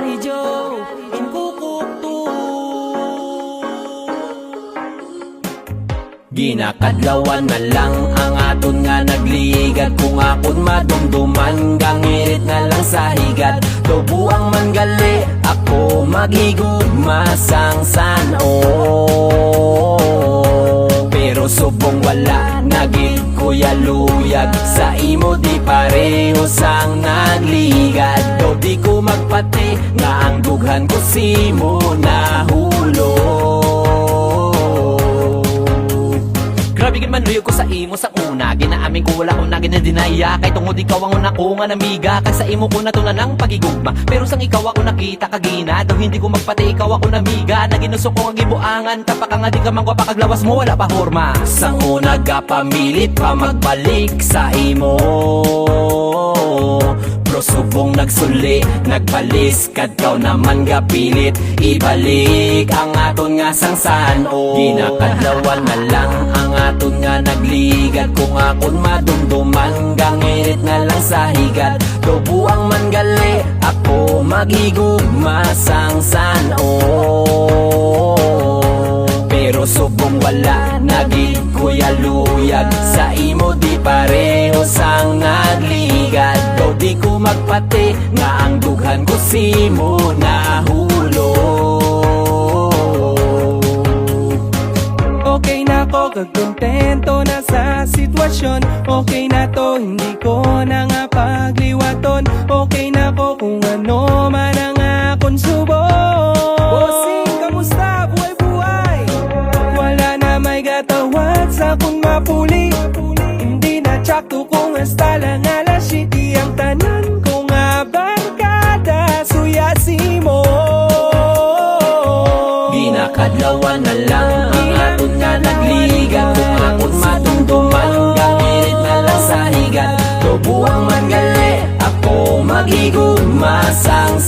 Daddy Joe, inkukukto. Ginakadlawan na lang ang aton nga nagligat. Kung akon madumduman, gangirit na lang sa higat. Tubuang man gali, ako maghigugma sang San-o. Pero subong wala, nagit kuya luyag. Sa imo di pareho sang nagligat. Do di ko magpati, nga ang dughan ko simo nahulog. Grabe gid man luyog ko sa imo sa una. Ginaamin ko wala ko na ginadinaya. Kay tungod ikaw ang una ko nga namiga. Kay sa imo ko natunan ang pagigugma. Pero sang ikaw ako nakita kagina. Daw hindi ko magpati ikaw ako namiga. Naginusok ko ang gibuangan. Tapak nga di ka mangwapa kaglawas mo wala pa horma. Sang una gapamilit pa magbalik sa imo. Pero subong nagsuli, nagpalis. Kadkaw naman gapilit. Ibalik ang aton nga sang San-o. Ginakadlawan na lang ang aton nga nagligat. Kung akon madumduman, gangirit na lang sa higat. Tubuang man gali, ako maghigugma sang San-o. Pero subong wala, nagit kuya luyag. Sa imo di pareho sang nagligat. Do di ko magpati, nga ang dughan ko simo nahulog. Okay na ko, kagkontento na sa sitwasyon. Okay na to, hindi ko na nga pagliwaton. Okay na ko kung ano man ang akong subok. Bossing, kamusta? Buhay-buhay? Wala na may gatawad sa kung mapuli. Hindi na tsakto kung hasta lang alas city. Ang tanan ko nga barkada, suyasi mo. Ginakadlawan na lang ang aton nga nagligat. Kung akon madumduman, gangirit na lang sa higat. Tubuang man gali, ako maghigugma sang